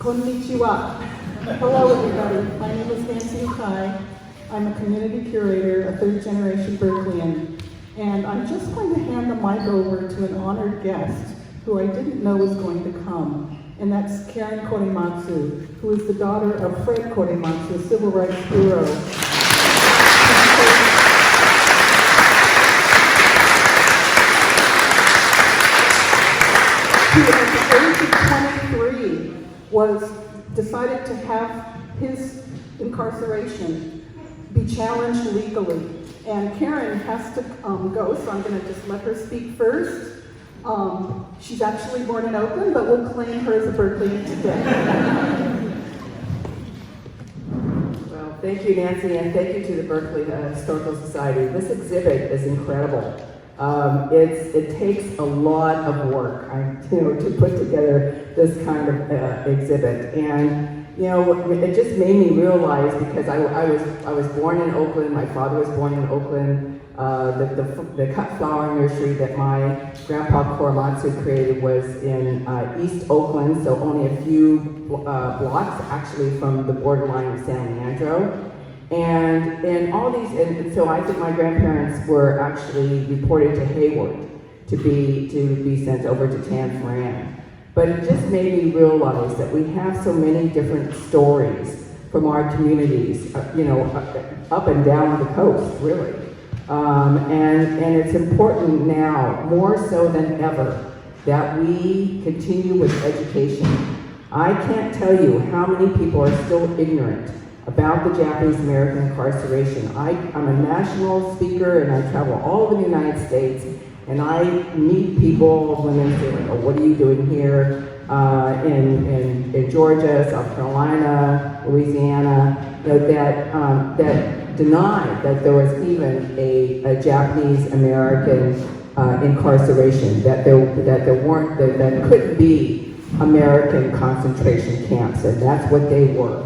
Konnichiwa. Hello, everybody. My name is Nancy Ukai. I'm a community curator, a third-generation Berkeleyan, and I'm just going to hand the mic over to an honored guest who I didn't know was going to come, and that's Karen Korematsu, who is the daughter of Fred Korematsu, a civil rights hero. Who at the age of 23 was decided to have his incarceration be challenged legally. And Karen has to go, so I'm going to just let her speak first. She's actually born in Oakland, but we'll claim her as a Berkeleyan today. Well, thank you, Nancy, and thank you to the Berkeley Historical Society. This exhibit is incredible. It takes a lot of work, to put together this kind of exhibit, and it just made me realize, because I was born in Oakland. My father was born in Oakland. The cut flower nursery that my grandpa Korematsu created was in East Oakland, so only a few blocks actually from the borderline of San Leandro. And all these, and so I think my grandparents were actually reported to Hayward to be sent over to Tan Fran. But it just made me realize that we have so many different stories from our communities, up and down the coast, really. And it's important now, more so than ever, that we continue with education. I can't tell you how many people are still ignorant about the Japanese American incarceration. I'm a national speaker, and I travel all over the United States, and I meet people when they say, like, oh, what are you doing here in Georgia, South Carolina, Louisiana, that deny that there was even a Japanese American incarceration, that there couldn't be American concentration camps, and that's what they were.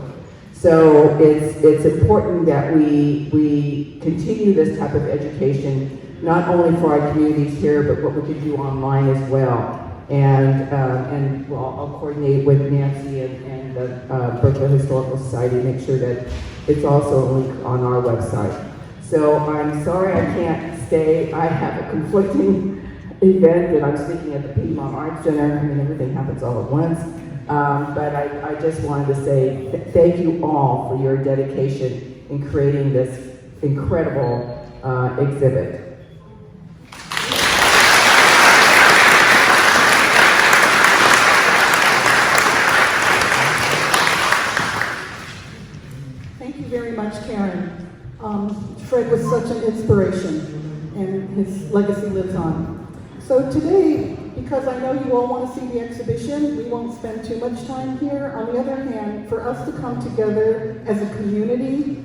So it's important that we continue this type of education, not only for our communities here, but what we can do online as well. And well, I'll coordinate with Nancy and the Berkeley Historical Society, make sure that it's also a link on our website. So I'm sorry I can't stay. I have a conflicting event that I'm speaking at the Piedmont Arts Center. I mean, everything happens all at once. But I just wanted to say thank you all for your dedication in creating this incredible exhibit. Thank you very much, Karen. Fred was such an inspiration, and his legacy lives on. So today, because I know you all want to see the exhibition, we won't spend too much time here. On the other hand, for us to come together as a community,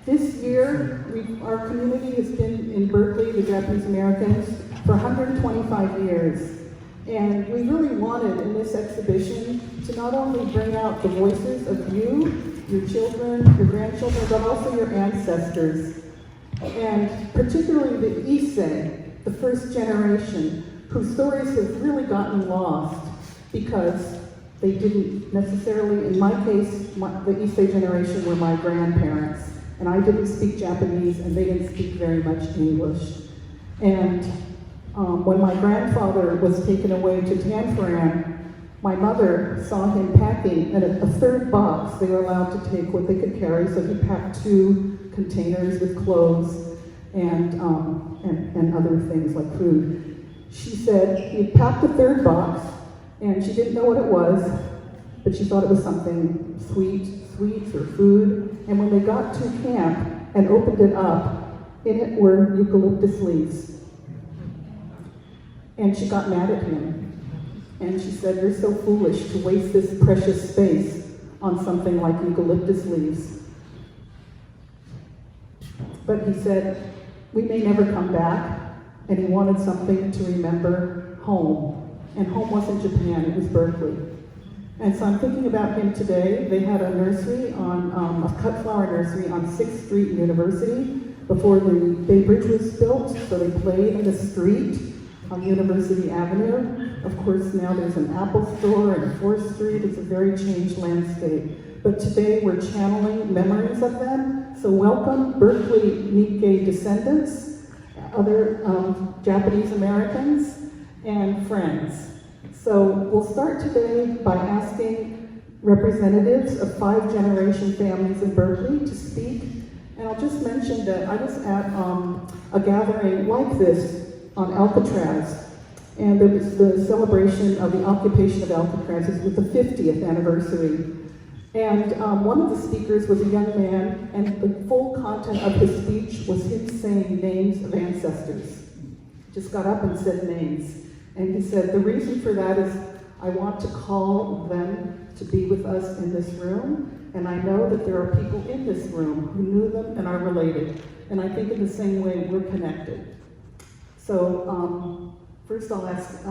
this year, our community has been in Berkeley, the Japanese Americans, for 125 years. And we really wanted in this exhibition to not only bring out the voices of you, your children, your grandchildren, but also your ancestors. And particularly the Issei, the first generation, whose stories have really gotten lost because they didn't necessarily, in my case, the Issei generation were my grandparents, and I didn't speak Japanese and they didn't speak very much English. And when my grandfather was taken away to Tan Fran, my mother saw him packing, and a third box they were allowed to take what they could carry, so he packed 2 containers with clothes and other things like food. She said he packed a third box, and she didn't know what it was, but she thought it was something sweets or food. And when they got to camp and opened it up, in it were eucalyptus leaves. And she got mad at him. And she said, "You're so foolish to waste this precious space on something like eucalyptus leaves." But he said, "We may never come back." And he wanted something to remember home. And home wasn't Japan, it was Berkeley. And so I'm thinking about him today. They had a nursery a cut flower nursery on 6th Street University before the Bay Bridge was built, so they played in the street. on University Avenue. Of course, now there's an Apple store and 4th Street. It's a very changed landscape. But today we're channeling memories of them. So welcome, Berkeley Nikkei descendants, other Japanese Americans, and friends. So we'll start today by asking representatives of 5-generation families in Berkeley to speak. And I'll just mention that I was at a gathering like this on Alcatraz, and there was the celebration of the occupation of Alcatraz. It was the 50th anniversary. And one of the speakers was a young man, and the full content of his speech was him saying names of ancestors. Just got up and said names. And he said, the reason for that is I want to call them to be with us in this room, and I know that there are people in this room who knew them and are related. And I think in the same way, we're connected. So first I'll ask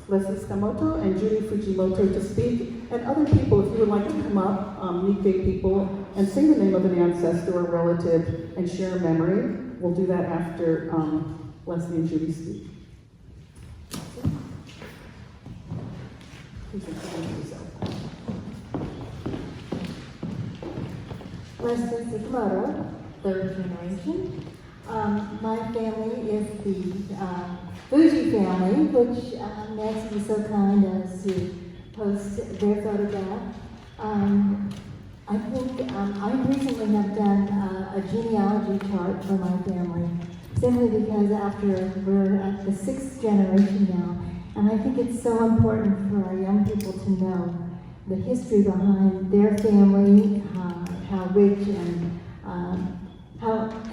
Leslie Tsukamoto and Judy Fujimoto to speak, and other people, if you would like to come up, Nikkei people, and say the name of an ancestor or relative and share a memory. We'll do that after Leslie and Judy speak. Please introduce yourself. Leslie Tsukamoto, 3rd generation. My family is the Fuji family, which Nancy was so kind as to post their photograph. I think I recently have done a genealogy chart for my family, simply because we're at the 6th generation now, and I think it's so important for our young people to know the history behind their family, how rich and how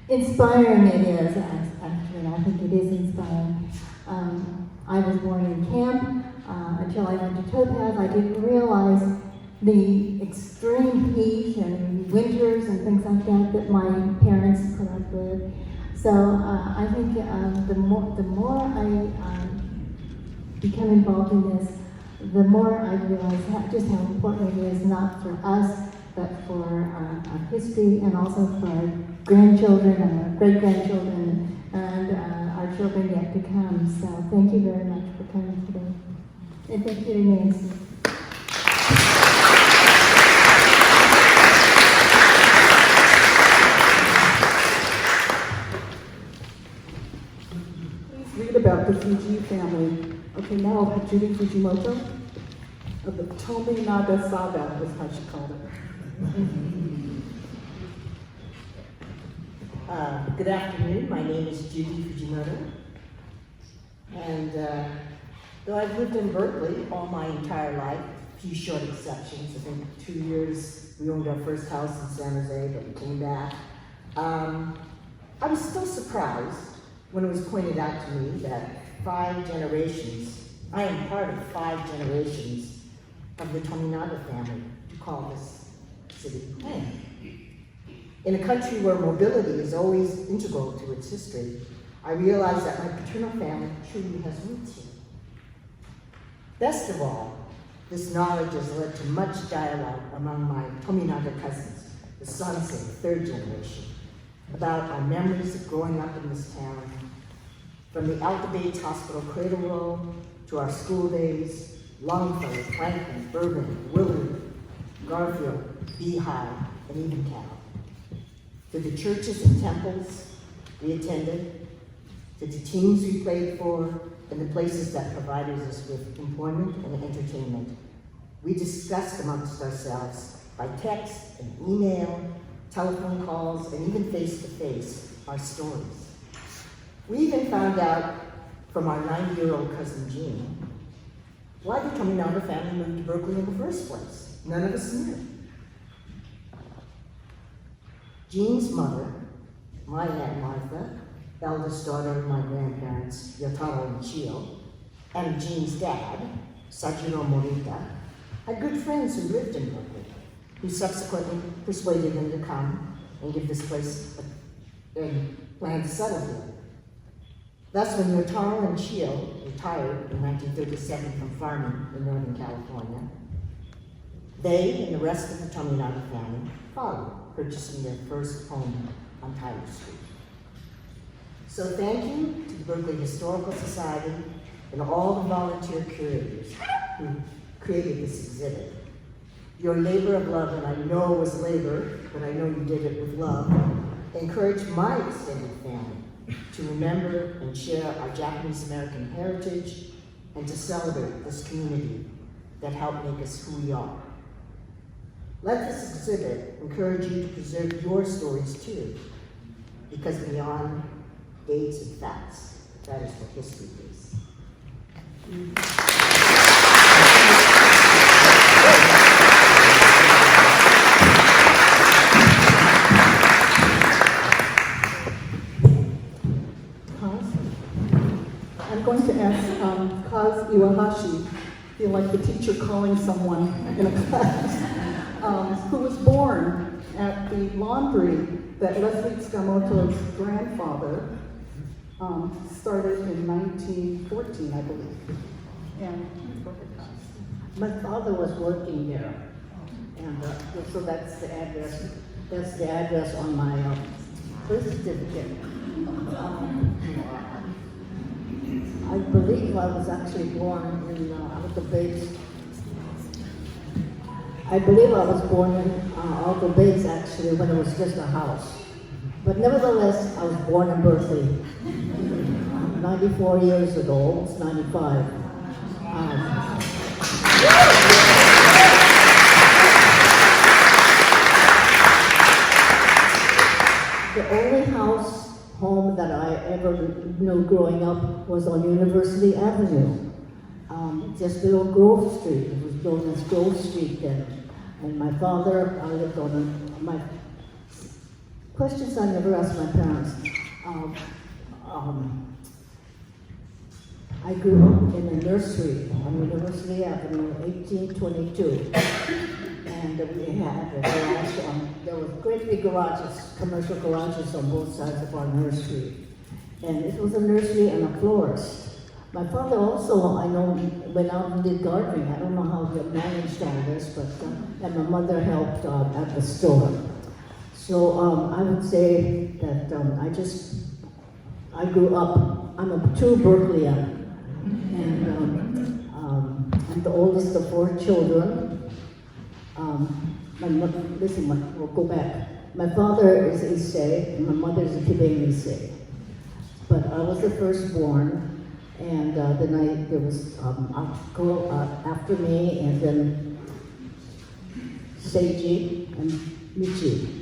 inspiring it is, actually. I think it is inspiring. I was born in camp. Until I went to Topaz, I didn't realize the extreme heat and winters and things like that my parents put up with. So I think the more I become involved in this, the more I realize just how important it is, not for us, but for our history, and also for our grandchildren and our great-grandchildren and our children yet to come. So thank you very much for coming today. And thank you to Nancy. Please read about the Fuji family. Okay, now I'll have Judy Fujimoto of the Tominaga Saga, is how she called it. Good afternoon, my name is Judy Fujimoto, and though I've lived in Berkeley all my entire life, a few short exceptions, I think 2 years we owned our first house in San Jose, but we came back, I was still surprised when it was pointed out to me that 5 generations, I am part of 5 generations of the Tominaga family to call this city home. In a country where mobility is always integral to its history, I realized that my paternal family truly has roots here. Best of all, this knowledge has led to much dialogue among my Tominaga cousins, the sons of the 3rd generation, about our memories of growing up in this town, from the Alta Bates Hospital cradle roll to our school days, Longfellow, Franklin, Bourbon, Willard, Garfield, Beehive, and even Cal. To the churches and temples we attended, to the teams we played for, and the places that provided us with employment and entertainment. We discussed amongst ourselves by text and email, telephone calls, and even face-to-face our stories. We even found out from our 90-year-old cousin Jean why the Tominaga family moved to Berkeley in the first place. None of us knew. Jean's mother, my Aunt Martha, eldest daughter of my grandparents, Yotaro and Chio, and Jean's dad, Sajiro Morita, had good friends who lived in Berkeley, who subsequently persuaded them to come and give this place and plan to settle here. Thus, when Yotaro and Chio retired in 1937 from farming in Northern California, they and the rest of the Tominaga family followed, purchasing their first home on Tyler Street. So thank you to the Berkeley Historical Society and all the volunteer curators who created this exhibit. Your labor of love, and I know it was labor, but I know you did it with love, encouraged my extended family to remember and share our Japanese American heritage and to celebrate this community that helped make us who we are. Let this exhibit encourage you to preserve your stories too, because beyond dates and facts, that is what history is. I'm going to ask Kaz Iwahashi, feel like the teacher calling someone in a class, who was born at the laundry that Leslie Tsukamoto's grandfather started in 1914, I believe. And go ahead, Kaz. My father was working there, and so that's the address. That's the address on my birth certificate. I believe I was actually born in Alto Bates. I believe I was born in Alto Bates actually when it was just a house. But nevertheless, I was born in Berkeley 94 years ago, almost 95. The only home that I ever knew growing up was on University Avenue, just below Grove Street. It was known as Grove Street then. And my father lived on my questions I never asked my parents. I grew up in a nursery on University Avenue, 1822. And we had a garage, there were great big garages, commercial garages on both sides of our nursery. And it was a nursery and a florist. My father also, I know, went out and did gardening. I don't know how he managed all this, but, and my mother helped at the store. So I would say that I grew up, I'm a true Berkeleyan. And I'm the oldest of 4 children. We'll go back. My father is Issei, and my mother is a Tibetan Issei. But I was the firstborn, and then there was a girl after me, and then Seiji and Michi.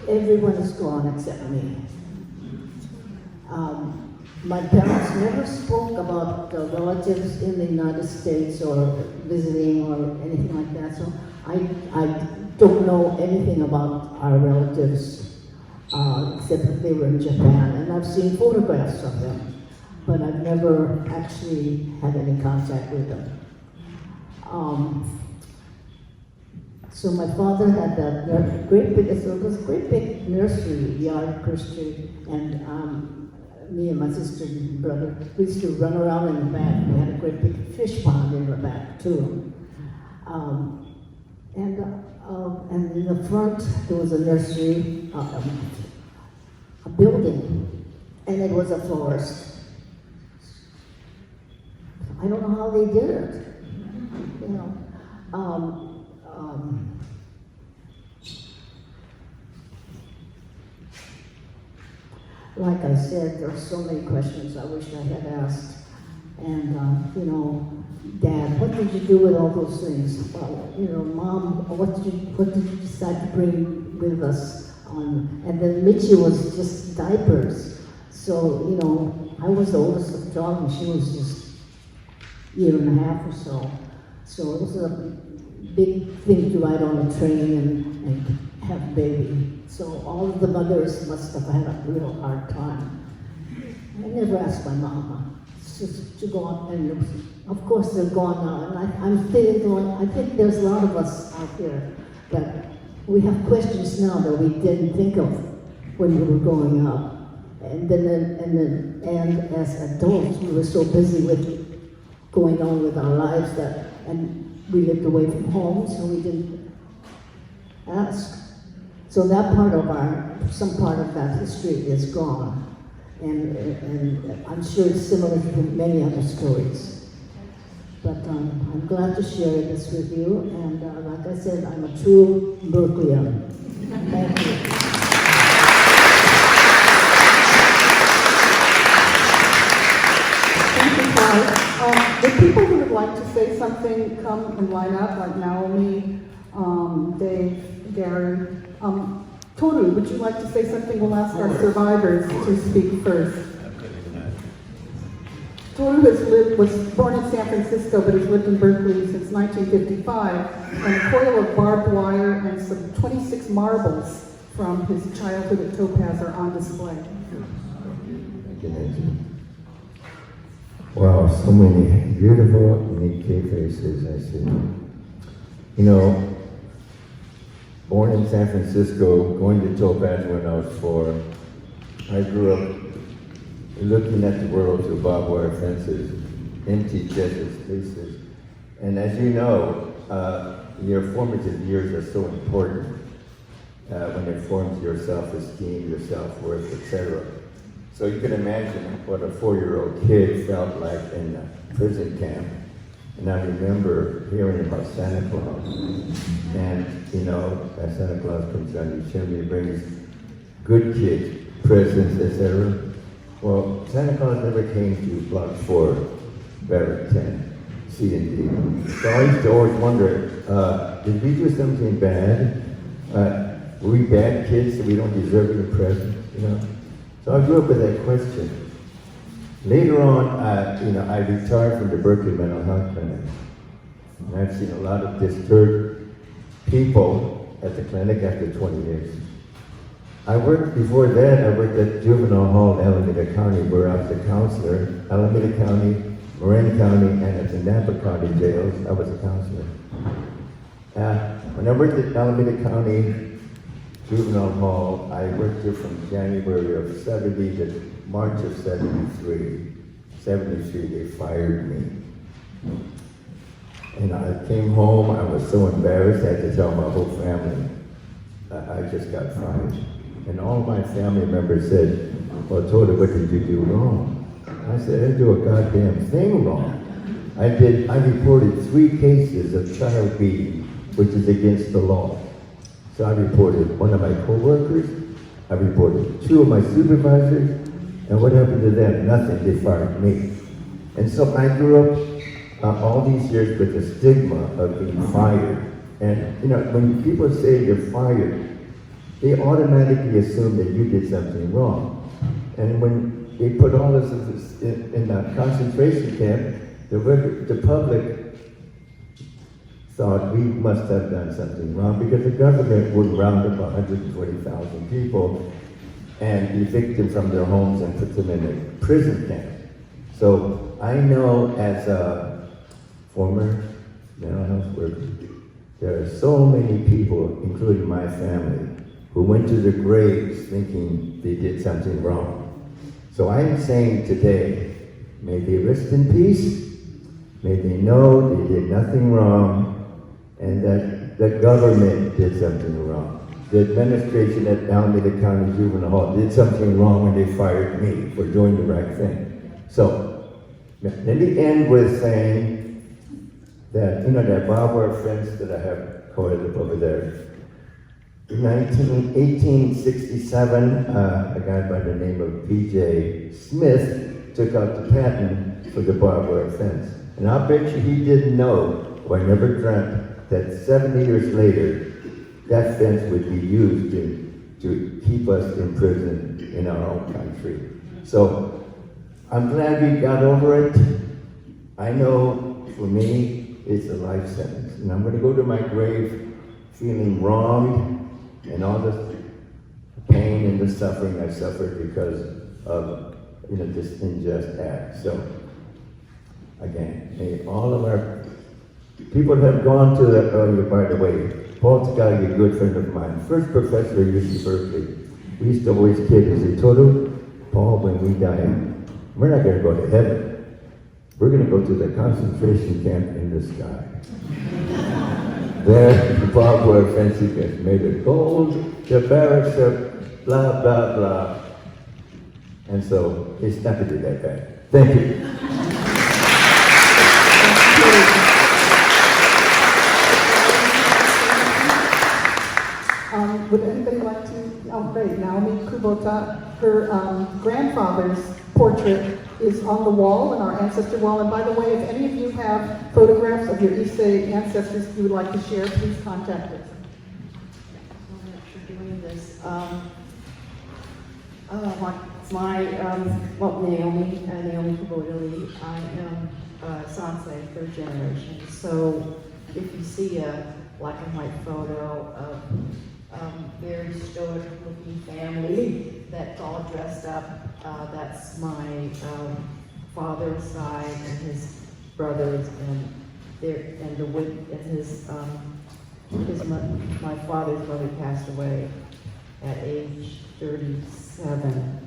Everyone is gone except me. My parents never spoke about relatives in the United States or visiting or anything like that, so I don't know anything about our relatives except that they were in Japan, and I've seen photographs of them, but I've never actually had any contact with them. So my father had that great big, it was a great big nursery, yard nursery, and me and my sister and brother, we used to run around in the back. We had a great big fish pond in the back too. And in the front there was a nursery, a building, and it was a florist. I don't know how they did it, you know. Like I said, there are so many questions I wish I had asked. And, you know, Dad, what did you do with all those things? Well, you know, Mom, what did you decide to bring with us? And then Michi was just diapers. So, you know, I was the oldest of the 12, and she was just a year and a half or so. So it was a big thing to ride on a train and have a baby. So all of the mothers must have had a real hard time. I never asked my mama to go on, and of course they're gone now. And I'm still going, I think there's a lot of us out here that we have questions now that we didn't think of when we were growing up. And as adults, we were so busy with going on with our lives and we lived away from home, so we didn't ask. So that part of some part of that history is gone. And I'm sure it's similar to many other stories. But I'm glad to share this with you. And like I said, I'm a true Berkeleyan. Thank you. Thank you, Kaz. The people who would like to say something, come and line up, like Naomi, Dave, Gary. Toru, would you like to say something? We'll ask our survivors to speak first. Toru was born in San Francisco, but has lived in Berkeley since 1955, and a coil of barbed wire and some 26 marbles from his childhood at Topaz are on display. Thank you, Nancy. Wow, so many beautiful, unique faces I see. You know, born in San Francisco, going to Topaz when I was 4, I grew up looking at the world through barbed wire fences, empty deserts, places. And as you know, your formative years are so important when it forms your self-esteem, your self-worth, etc. So you can imagine what a 4-year-old kid felt like in a prison camp. And I remember hearing about Santa Claus. And, you know, as Santa Claus comes down the chimney, brings good kids, presents, etc. Well, Santa Claus never came to Block 4, Barrack 10, C and D. So I used to always wonder, did we do something bad? Were we bad kids that we don't deserve any presents, you know? So I grew up with that question. Later on, I retired from the Berkeley Mental Health Clinic. And I've seen a lot of disturbed people at the clinic after 20 years. Before that, I worked at Juvenile Hall in Alameda County, where I was a counselor. Alameda County, Marin County, and at the Napa County jails, I was a counselor. When I worked at Alameda County Juvenile Hall, I worked here from January of 70 to March of 73. 73, they fired me. And I came home, I was so embarrassed, I had to tell my whole family, I just got fired. And all my family members said, well, Toru, what did you do wrong? I said, I didn't do a goddamn thing wrong. I reported 3 cases of child beating, which is against the law. So I reported one of my coworkers, I reported 2 of my supervisors, and what happened to them? Nothing, they fired me. And so I grew up all these years with the stigma of being fired. And you know, when people say you're fired, they automatically assume that you did something wrong. And when they put all this in a concentration camp, the public thought we must have done something wrong because the government would round up 120,000 people and evict them from their homes and put them in a prison camp. So I know as a former mental health worker, there are so many people, including my family, who went to their graves thinking they did something wrong. So I am saying today, may they rest in peace, may they know they did nothing wrong, and that the government did something wrong. The administration at Alameda County Juvenile Hall did something wrong when they fired me for doing the right thing. So, let me end with saying that, you know, that barbed wire fence that I have coiled up over there. In 1867, a guy by the name of P.J. Smith took out the patent for the barbed wire fence. And I'll bet you he didn't know, or never dreamt, that 70 years later, that fence would be used to keep us in prison in our own country. So I'm glad we got over it. I know for me, it's a life sentence. And I'm gonna go to my grave feeling wronged and all the pain and the suffering I suffered because of this unjust act. So again, may all of our people have gone to that earlier, by the way. Paul Tsukagi, a good friend of mine, first professor at UC Berkeley. We used to always kid and say, Toru, Paul, when we die, we're not going to go to heaven. We're going to go to the concentration camp in the sky. There, the barbed wire fencing is made of gold, the barracks are blah, blah, blah. And so, it's not to be that bad. Thank you. Would anybody like to, oh great, Naomi Kubota, her grandfather's portrait is on the wall, in our ancestor wall. And by the way, if any of you have photographs of your Issei ancestors you would like to share, please contact us. For doing this. Naomi Kubota, I am Sansei, third generation. So if you see a black and white photo of very stoic looking family that's all dressed up, that's my father's side and his brothers my father's mother passed away at age 37.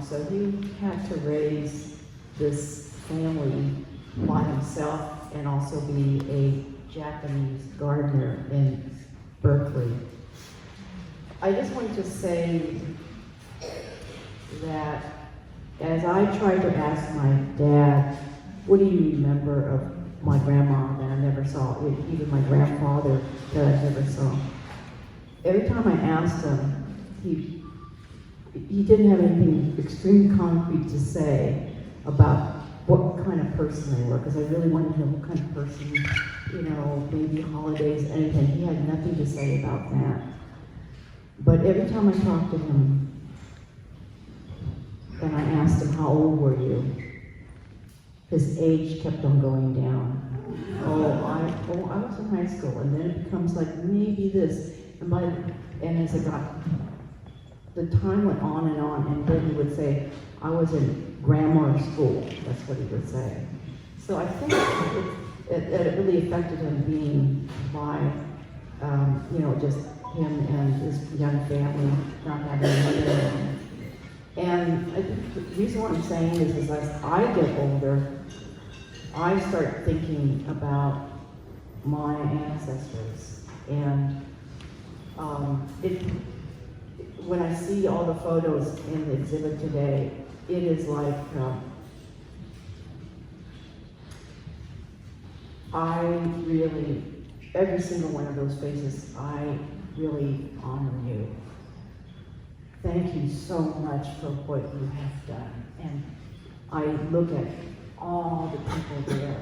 So he had to raise this family by himself and also be a Japanese gardener in Berkeley. I just wanted to say that as I tried to ask my dad, what do you remember of my grandma that I never saw, even my grandfather that I never saw? Every time I asked him, he didn't have anything extremely concrete to say about what kind of person they were, because I really wanted to know what kind of person, maybe holidays, anything. He had nothing to say about that. But every time I talked to him, and I asked him, how old were you? His age kept on going down. I was in high school, and then it becomes like maybe this, and as it got, the time went on, and then he would say, I was in grammar school. That's what he would say. So I think it really affected him being by, just him and his young family not having a mother. And I think the reason what I'm saying is as I get older, I start thinking about my ancestors. And when I see all the photos in the exhibit today, it is like, I really, every single one of those faces, I really honor you. Thank you so much for what you have done. And I look at all the people there,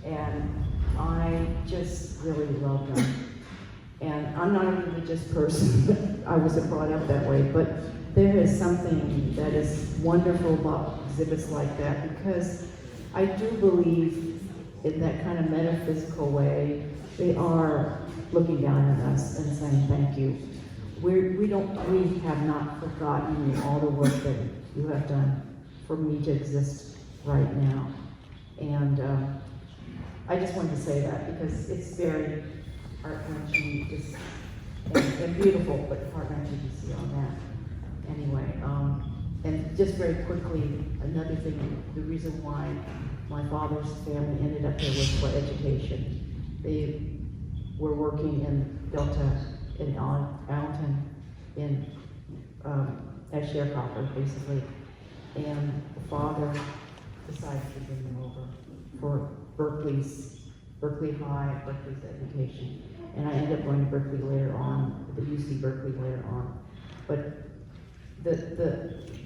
and I just really love them. And I'm not a religious person. I wasn't brought up that way, but there is something that is wonderful about exhibits like that, because I do believe in that kind of metaphysical way, they are looking down at us and saying thank you. We have not forgotten all the work that you have done for me to exist right now. And I just wanted to say that because it's very heart-wrenching and beautiful, but heart-wrenching to see all that. Anyway, and just very quickly, another thing, the reason why my father's family ended up here was for education. They were working in Delta, in Allenton, as sharecropper, basically. And the father decided to bring them over for Berkeley High, Berkeley's education. And I ended up going to Berkeley later on, the UC Berkeley later on. But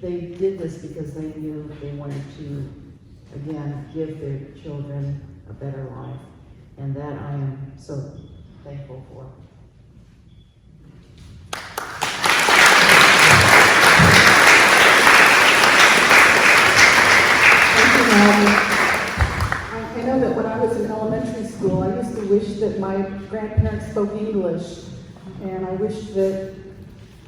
they did this because they knew they wanted to, again, give their children a better life. And that I am so thankful for. I know that when I was in elementary school, I used to wish that my grandparents spoke English, and I wish that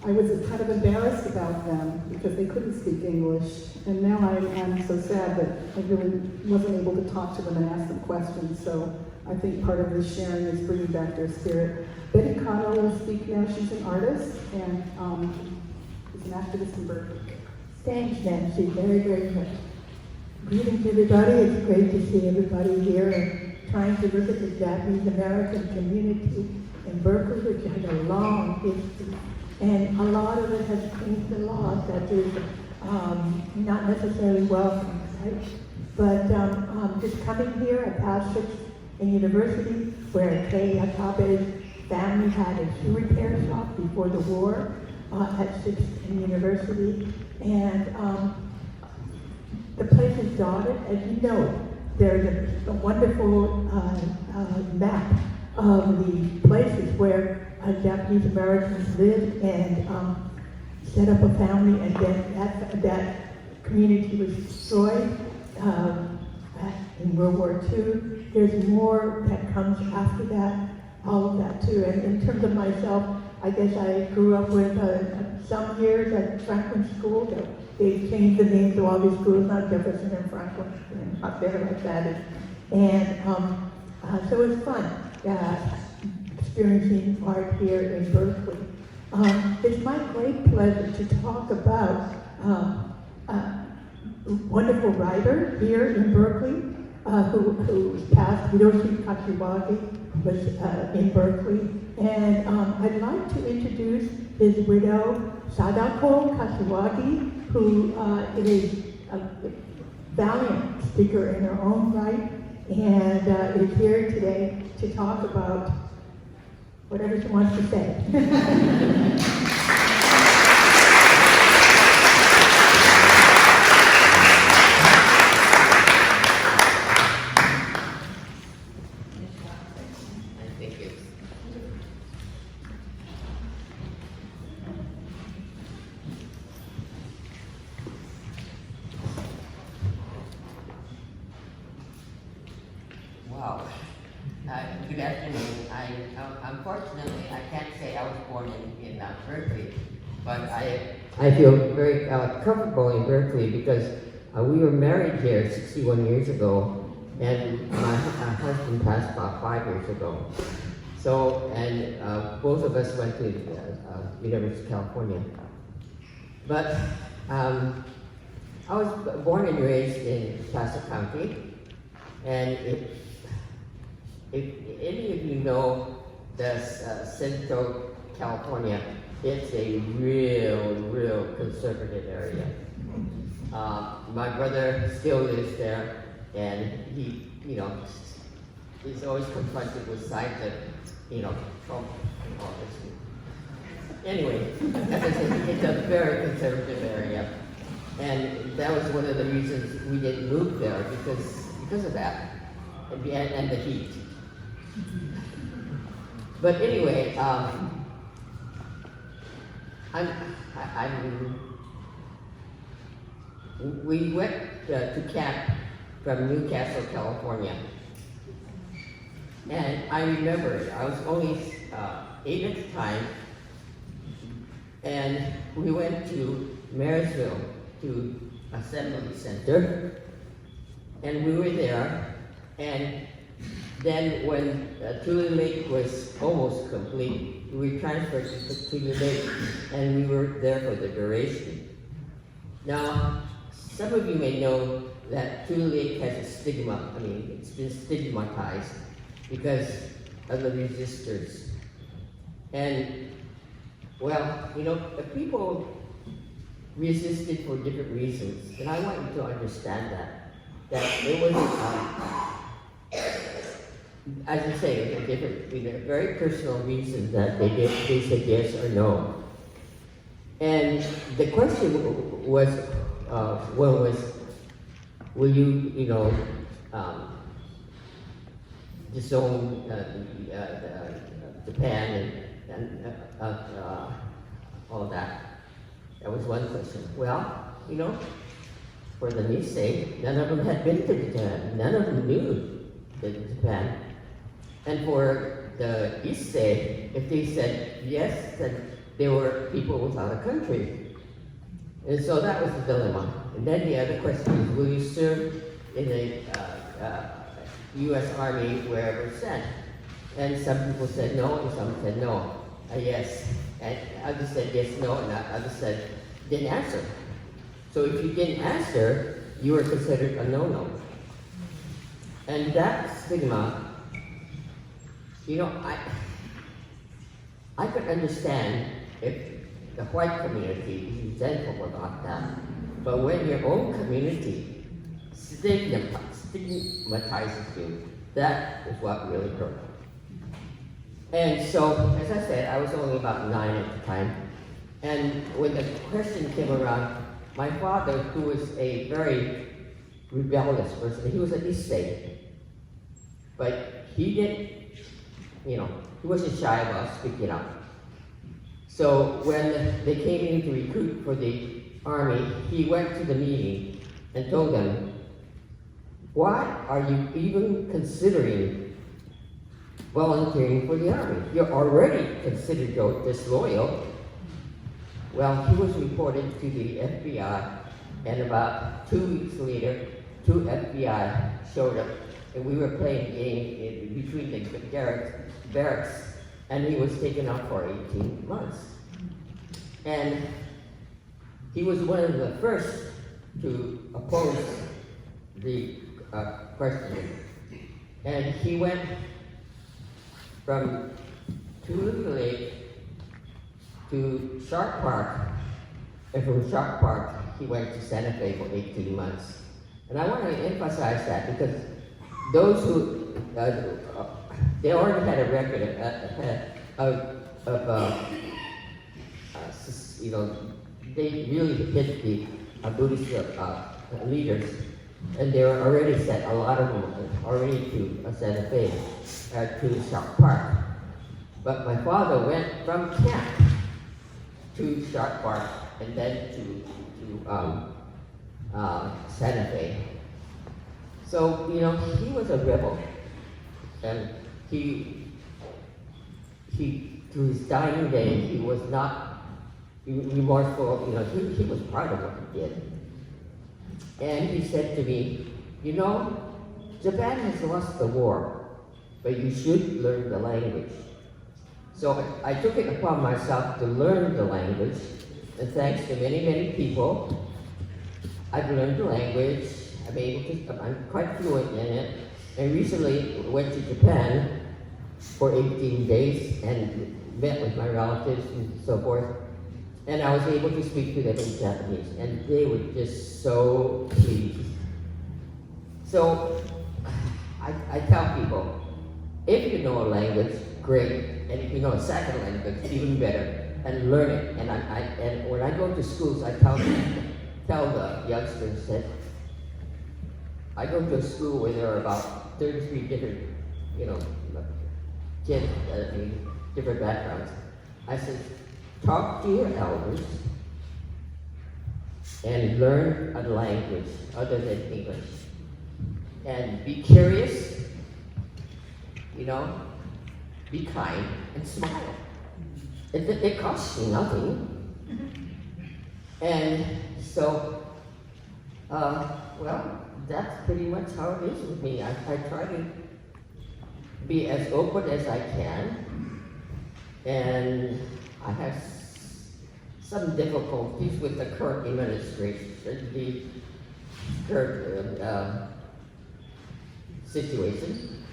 I was kind of embarrassed about them because they couldn't speak English. And now I'm so sad that I really wasn't able to talk to them and ask them questions. So I think part of this sharing is bringing back their spirit. Betty Connell will speak now. She's an artist and is an activist in Berkeley. Thanks, Nancy. Very, very good. Greetings, everybody. It's great to see everybody here and trying to look at the Japanese American community in Berkeley, which has a long history. And a lot of it has changed a lot that is not necessarily welcome, right? But just coming here, I passed in university where Topaz family had a shoe repair shop before the war at 6th and University. And the place is dotted, as you know. There's a wonderful map of the places where Japanese Americans lived and set up a family, and then that community was destroyed in World War II. There's more that comes after that, all of that too. And in terms of myself, I guess I grew up with some years at Franklin School. They changed the names of all these schools, not Jefferson and Franklin, and up there like that. And so it was fun experiencing art here in Berkeley. It's my great pleasure to talk about a wonderful writer here in Berkeley who passed. Hiroshi Kashiwagi was in Berkeley. And I'd like to introduce his widow, Sadako Kashiwagi, who is a valiant speaker in her own right, and is here today to talk about whatever she wants to say. Wow. Good afternoon. Unfortunately, I can't say I was born in Berkeley, but I feel very comfortable in Berkeley because we were married here 61 years ago, and my husband passed about 5 years ago. So, and both of us went to University of California. But I was born and raised in Placer County, and if any of you know the Central California, it's a real conservative area. My brother still lives there, and he, he's always confronted with signs of, Trump and all this. Anyway, as I said, it's a very conservative area, and that was one of the reasons we didn't move there because of that, and the heat. But anyway, we went to camp from Newcastle, California. And I remember, I was only 8 at the time, and we went to Marysville, to Assembly Center, and we were there, and then when Tule Lake was almost complete, we transferred to Tule Lake, and we were there for the duration. Now, some of you may know that Tule Lake has a stigma. I mean, it's been stigmatized because of the resistors. And, well, people resisted for different reasons, and I want you to understand that it wasn't, as I say, it was a different, very personal reasons that they said yes or no. And the question was, will you, disown Japan and all that? That was one question. Well, for the Nisei, none of them had been to Japan. None of them knew Japan. And for the Issei, if they said yes, then they were people without a country. And so that was the dilemma. And then the other question is, will you serve in the U.S. Army wherever sent? And some people said no, and some said no. Yes. And others said yes, no, and others said didn't answer. So if you didn't answer, you were considered a no-no. And that stigma, you know, I could understand if the white community is resentful about that. But when your own community stigmatizes you, that is what really hurt. And so, as I said, I was only about 9 at the time. And when the question came around, my father, who was a very rebellious person, he was an Issei, but he didn't, you know, he wasn't shy about speaking up. So when they came in to recruit for the army, he went to the meeting and told them, why are you even considering volunteering for the army? You're already considered disloyal. Well, he was reported to the FBI, and about 2 weeks later, 2 FBI showed up, and we were playing a game between the barracks, and he was taken out for 18 months. And he was one of the first to oppose the questioning. And he went from Tulip Lake to Shark Park, and from Shark Park, he went to Santa Fe for 18 months. And I want to emphasize that because those who, they already had a record you know, they really hit the Buddhist leaders, and they were already sent, a lot of them already to Santa Fe, to Shark Park. But my father went from camp to Shark Park and then to Santa Fe. So, you know, he was a rebel, and he to his dying day, he was not remorseful, you know, he was proud of what he did. And he said to me, you know, Japan has lost the war, but you should learn the language. So I took it upon myself to learn the language, and thanks to many, many people, I've learned the language. I'm quite fluent in it, and recently went to Japan for 18 days and met with my relatives and so forth, and I was able to speak to them in Japanese, and they were just so pleased. So I tell people, if you know a language, great, and if you know a second language, even better, and learn it. And when I go to schools, I tell the youngsters that I go to a school where there are about 33 different, you know, kids, different backgrounds. I said, talk to your elders and learn a language other than English. And be curious, you know, be kind and smile. It costs you nothing. And so, well, that's pretty much how it is with me. I try to be as open as I can, and I have some difficulties with the current administration, the current situation.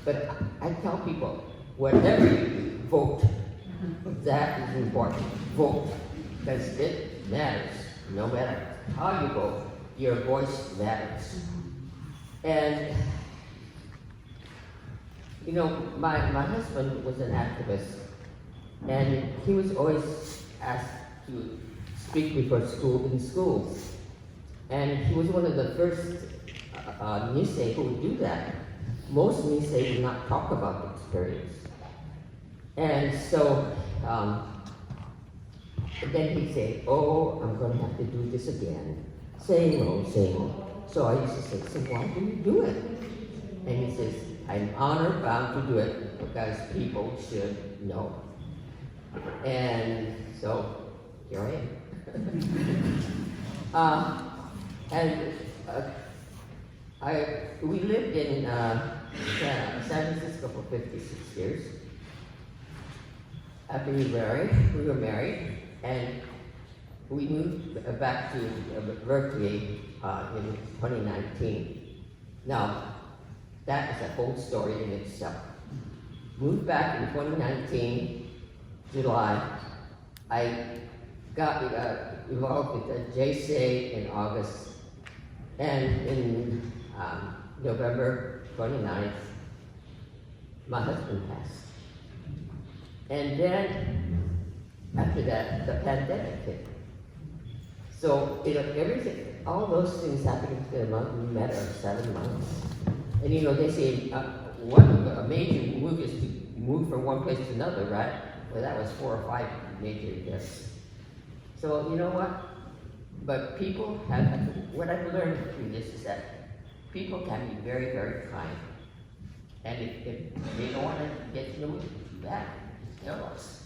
But I tell people, whatever you do, vote. That is important. Vote, because it matters. No matter how you vote, your voice matters. And you know, my husband was an activist, and he was always asked to speak before schools. And he was one of the first Nisei who would do that. Most Nisei would not talk about the experience. And so, then he'd say, oh, I'm going to have to do this again. Same old, same old. So I used to say, so why do you do it? And he says, I'm honor bound to do it because people should know. And so, here I am. We lived in San Francisco for 56 years. After we were married, and we moved back to Berkeley in 2019. Now, that is a whole story in itself. Moved back in 2019, July. I got involved with the JCA in August, and in November 29th, my husband passed. And then, after that, the pandemic hit. So, everything, all those things happened in a matter of 7 months. And they say a major move is to move from one place to another, right? Well, that was 4 or 5 major deaths. So, you know what? But people what I've learned through this is that people can be very, very kind. And if they don't want to get to know you, too bad. Tell us.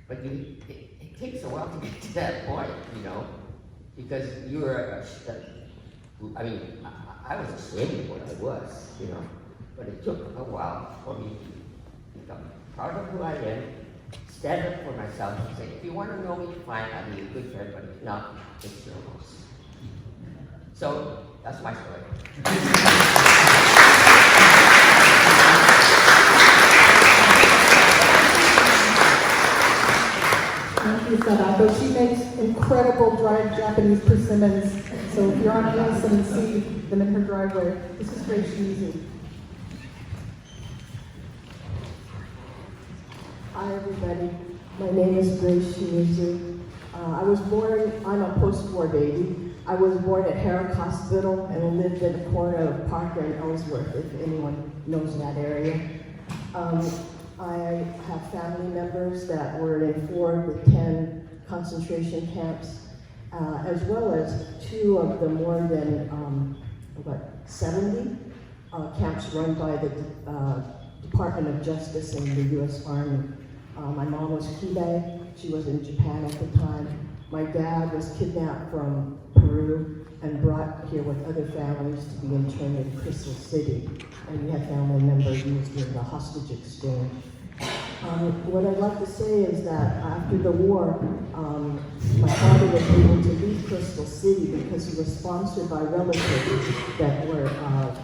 But it takes a while to get to that point, because I was ashamed of what I was, but it took a while for me to become proud of who I am, stand up for myself and say, if you want to know me, fine, I'll be a good friend, but if not, it's your loss. So, that's my story. Thank you, Sadato. She makes incredible dried Japanese persimmons. So if you're on Wilson and see them in her driveway, this is very easy. Hi, everybody. My name is Grace Shimizu. I'm a post-war baby. I was born at Herrick Hospital and lived in the corner of Parker and Ellsworth, if anyone knows that area. I have family members that were in 4 of the 10 concentration camps, as well as 2 of the more than 70 camps run by the Department of Justice and the U.S. Army. My mom was Kibe. She was in Japan at the time. My dad was kidnapped from Peru and brought here with other families to be interned in Crystal City. And we had family members used in the hostage exchange. What I'd like to say is that after the war, my father was able to leave Crystal City because he was sponsored by relatives that were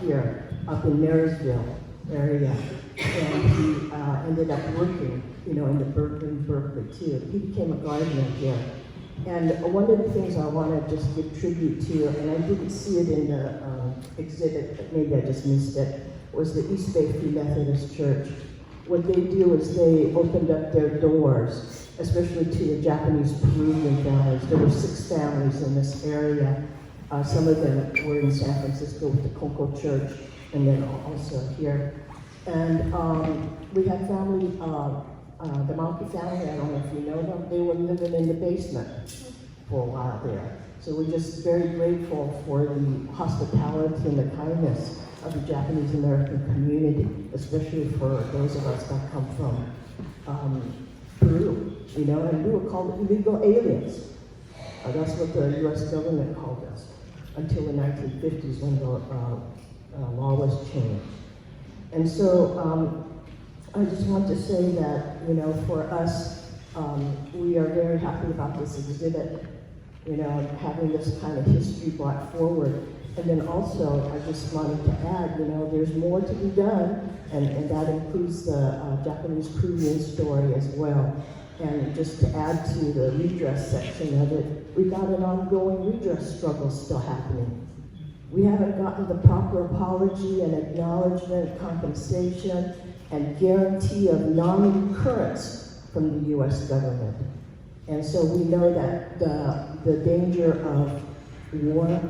here up in Marysville area. And he ended up working, in the Berkeley too. He became a gardener here. And one of the things I want to just give tribute to, and I didn't see it in the exhibit, but maybe I just missed it, was the East Bay Free Methodist Church. What they do is they opened up their doors, especially to the Japanese Peruvian families. There were 6 families in this area. Some of them were in San Francisco with the Conco Church, and then also here. And we had family, the Malki family, I don't know if you know them, they were living in the basement for a while there. So we're just very grateful for the hospitality and the kindness of the Japanese American community, especially for those of us that come from Peru, and we were called illegal aliens. That's what the U.S. government called us until the 1950s when the law was changed. And so I just want to say that, for us, we are very happy about this exhibit, having this kind of history brought forward. And then also, I just wanted to add, there's more to be done, and that includes the Japanese Peruvian story as well. And just to add to the redress section of it, we've got an ongoing redress struggle still happening. We haven't gotten the proper apology and acknowledgement, compensation, and guarantee of non-recurrence from the U.S. government. And so we know that the danger of war,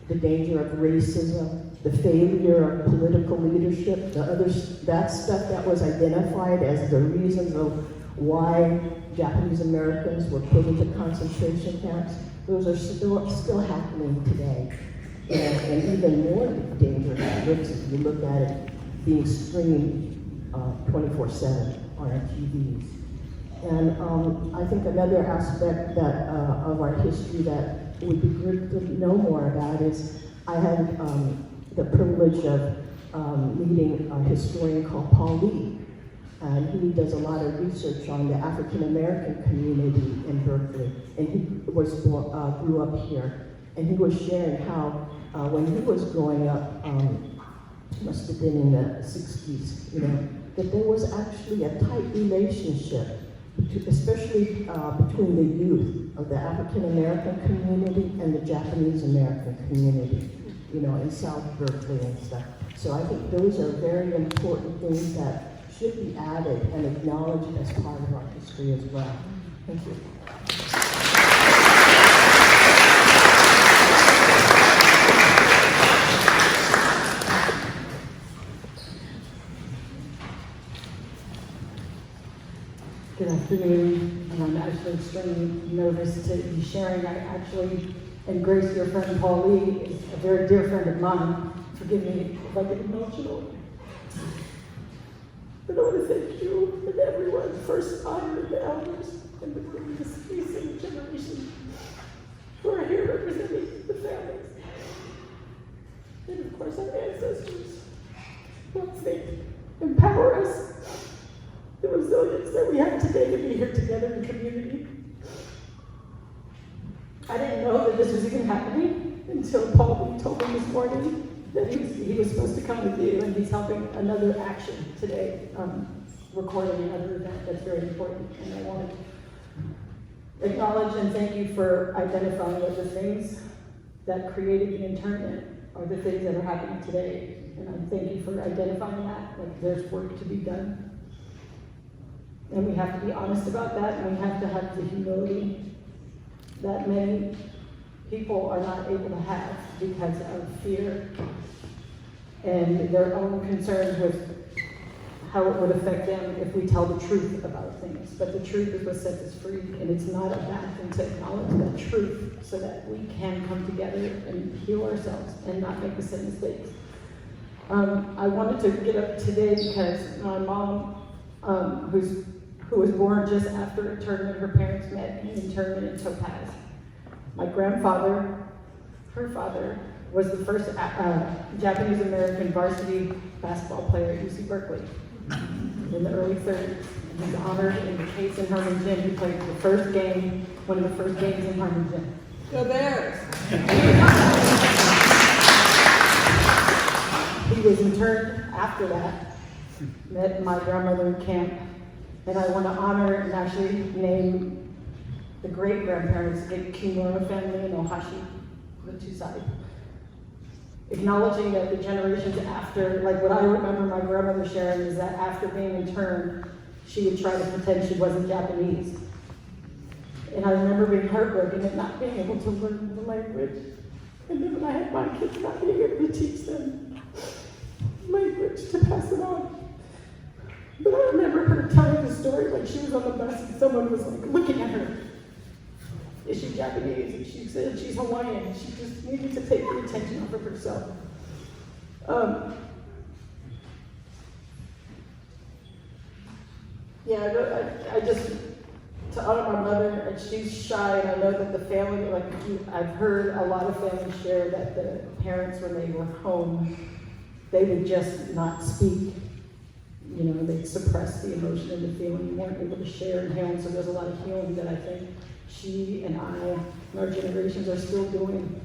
the danger of racism, the failure of political leadership, that stuff that was identified as the reasons of why Japanese Americans were put into concentration camps, those are still happening today. And even more dangerous if you look at it being streamed 24/7 on our TVs. And I think another aspect that of our history that would be good to know more about is I had the privilege of meeting a historian called Paul Lee. And he does a lot of research on the African American community in Berkeley. And he grew up here. And he was sharing how when he was growing up, must have been in the 60s, you know, that there was actually a tight relationship, especially between the youth of the African American community and the Japanese American community, you know, in South Berkeley and stuff. So I think those are very important things that should be added and acknowledged as part of our history as well. Thank you. Good afternoon, and I'm actually extremely nervous to be sharing. And Grace, your friend Paul Lee, is a very dear friend of mine. Forgive me if I get emotional. But I want to thank you and everyone, first honor the elders and the previous recent generation who are here representing the families. And of course our ancestors, once they empower us, the resilience that we have today to be here together in community. I didn't know that this was even happening until Paul told me this morning that he was supposed to come with you, and he's helping another action today, recording another event that's very important. And I want to acknowledge and thank you for identifying that the things that created the internment are the things that are happening today. And I thank you for identifying that, like there's work to be done. And we have to be honest about that, and we have to have the humility that many people are not able to have because of fear and their own concerns with how it would affect them if we tell the truth about things. But the truth is what sets us free, and it's not a bad thing to acknowledge that truth so that we can come together and heal ourselves and not make the same mistakes. I wanted to get up today because my mom, who was born just after internment, her parents met in internment in Topaz. My grandfather, her father, was the first Japanese American varsity basketball player at UC Berkeley in the early 30s. He's honored in the case in Harlingen. He played the first game, one of the first games in Harlingen. Go Bears! He was interned after that, met my grandmother in camp, and I want to honor and actually name the great-grandparents, the Kimura family in Ohashi, the two sides. Acknowledging that the generations after, like what I remember my grandmother sharing is that after being interned, she would try to pretend she wasn't Japanese. And I remember being heartbroken and not being able to learn the language. And then when I had my kids, not being able to teach them language to pass it on. But I remember her telling the story like she was on the bus and someone was like looking at her. Is she Japanese? And she said she's Hawaiian. She just needed to take the attention off of herself. I just, to honor my mother, and she's shy, and I know that the family, I've heard a lot of families share that the parents, when they were home, they would just not speak. You know, they'd suppress the emotion and the feeling, you weren't able to share and heal, and so there's a lot of healing that I think she and I and our generations are still doing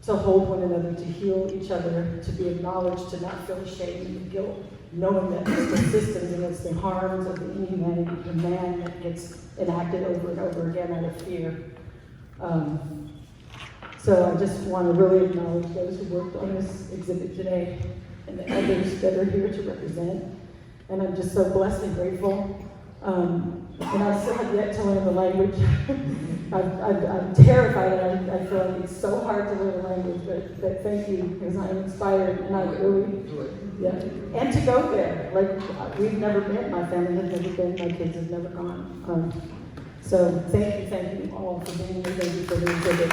to hold one another, to heal each other, to be acknowledged, to not feel shame and guilt, knowing that it's the systems and it's the harms of the inhumanity of the man that gets enacted over and over again out of fear. So I just want to really acknowledge those who worked on this exhibit today and the others that are here to represent. And I'm just so blessed and grateful. And I still have yet to learn the language. I'm terrified. I feel like it's so hard to learn the language, but thank you, because I'm inspired, and I really, yeah. And to go there, like, we've never been, my family has never been, my kids have never gone. So thank you all for being here, thank you for the exhibit.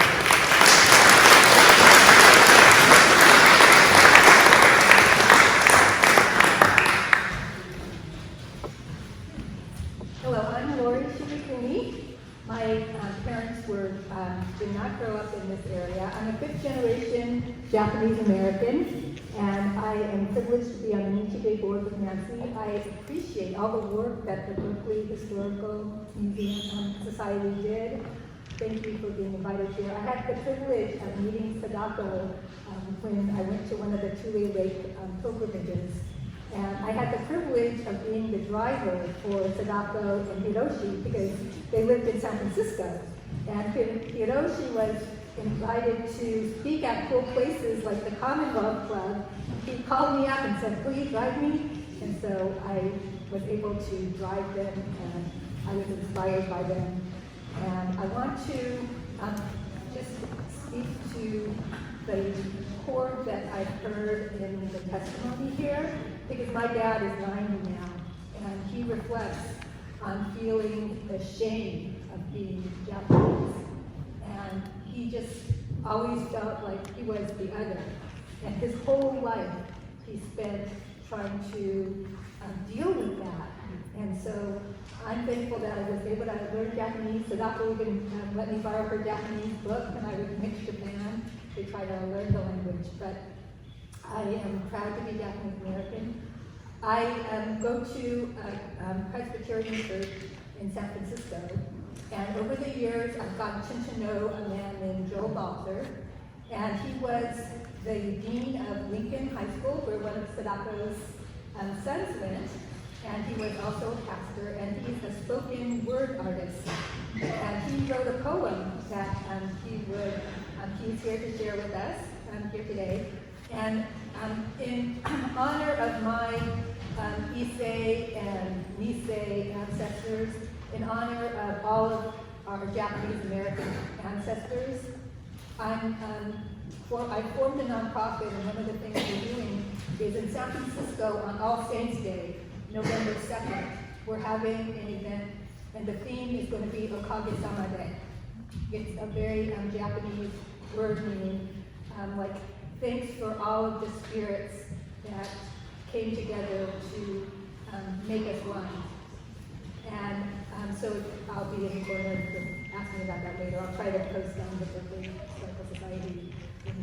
My parents did not grow up in this area. I'm a fifth generation Japanese American, and I am privileged to be on the Nichibei board with Nancy. I appreciate all the work that the Berkeley Historical Museum Society did. thank you for being invited here. I had the privilege of meeting Sadako when I went to one of the Tule Lake pilgrimages. And I had the privilege of being the driver for Sadako and Hiroshi because they lived in San Francisco. And Hiroshi was invited to speak at cool places like the Commonwealth Club. He called me up and said, "Will you drive me?" And so I was able to drive them, and I was inspired by them. And I want to just speak to the chord that I've heard in the testimony here, because my dad is 90 now, and he reflects on feeling the shame of being Japanese. And he just always felt like he was the other. And his whole life he spent trying to deal with that. And so I'm thankful that I was able to learn Japanese. Sadako even let me borrow her Japanese book when I was in Japan to try to learn the language. But I am proud to be Japanese American. I go to a Presbyterian church in San Francisco. And over the years, I've gotten to know a man named Joe Balzer. And he was the dean of Lincoln High School, where one of Sadako's sons went. And he was also a pastor, and he's a spoken word artist. And he wrote a poem that he's here to share with us here today. And in honor of my Issei and Nisei ancestors, in honor of all of our Japanese American ancestors, I formed a nonprofit, and one of the things we're doing is in San Francisco on All Saints Day, November 2nd, we're having an event, and the theme is going to be Okage-sama Day. It's a very Japanese word meaning, like thanks for all of the spirits that came together to make us one. And so I'll be in the corner to ask me about that later. I'll try to post on the Berkeley Historical Society.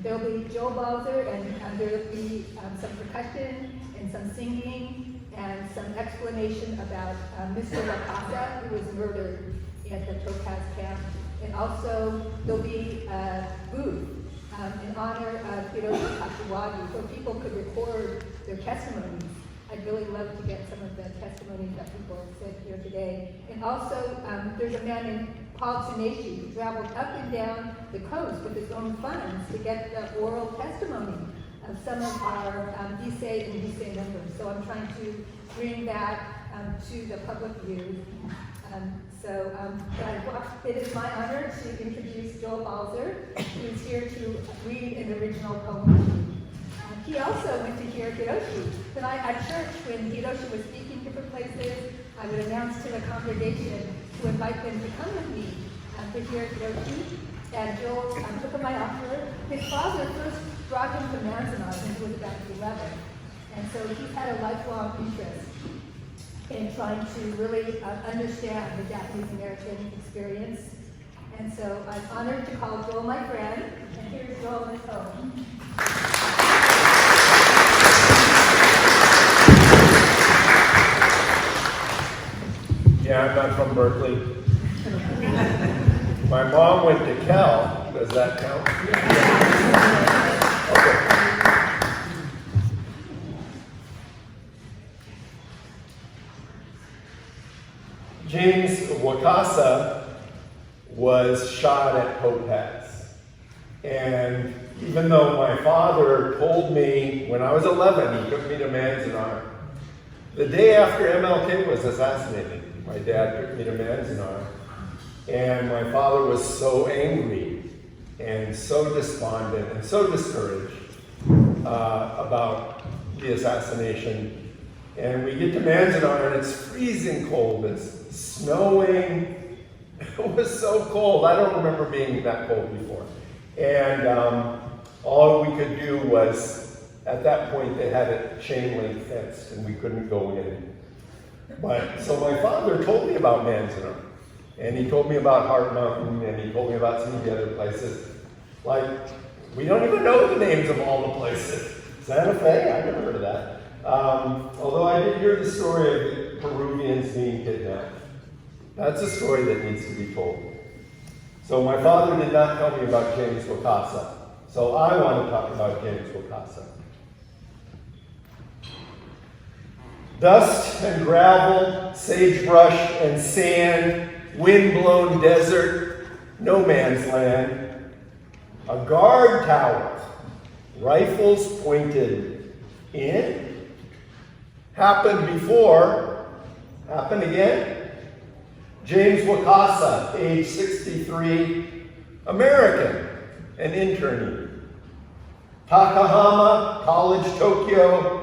There'll be Joe Balzer, and there'll be some percussion and some singing and some explanation about Mr. Wakasa, who was murdered at the Topaz camp. And also there'll be a booth in honor of Hiroshi Kashiwagi, so people could record their testimonies. I'd really love to get some of the testimonies that people said here today. And also, there's a man named Paul Tsuneshi who traveled up and down the coast with his own funds to get the oral testimony of some of our Issei and Nisei members. So I'm trying to bring that to the public view. It is my honor to introduce Joe Balzer, who's here to read an original poem. He also went to hear Hiroshi. Tonight at church, when Hiroshi was speaking different places, I would announce to the congregation to invite them to come with me to hear Hiroshi. And Joel took up my offer. His father first brought him to Manzanar when he was about 11. And so he's had a lifelong interest in trying to really understand the Japanese American experience. And so I'm honored to call Joel my friend. And here's Joel in his home. Yeah, I'm not from Berkeley. My mom went to Cal. Does that count? Okay. James Wakasa was shot at Topaz. And even though my father told me when I was 11, he took me to Manzanar. The day after MLK was assassinated, my dad took me to Manzanar. And my father was so angry and so despondent and so discouraged about the assassination. And we get to Manzanar and it's freezing cold, it's snowing. It was so cold. I don't remember being that cold before. And all we could do was, at that point they had it chain link fenced and we couldn't go in. But so my father told me about Manzanar. And he told me about Hart Mountain, and he told me about some of the other places. Like, we don't even know the names of all the places. Santa Fe, I never heard of that. Although I did hear the story of the Peruvians being kidnapped. That's a story that needs to be told. So my father did not tell me about James Wakasa. So I want to talk about James Wakasa. Dust and gravel, sagebrush and sand, wind-blown desert, no man's land. A guard tower, rifles pointed in. Happened before, happened again. James Wakasa, age 63, American, an internee. Takahama, College, Tokyo.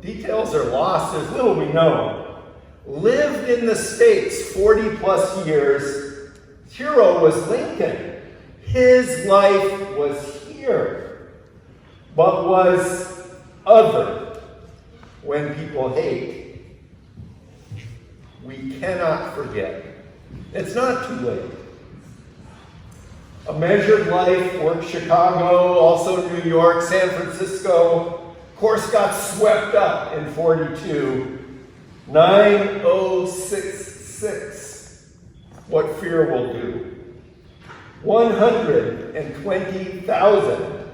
Details are lost, there's little we know. Lived in the States 40 plus years. Hero was Lincoln. His life was here, but was other. When people hate, we cannot forget. It's not too late. A measured life, worked Chicago, also New York, San Francisco. Course got swept up in 42. 9066. What fear will do. 120,000.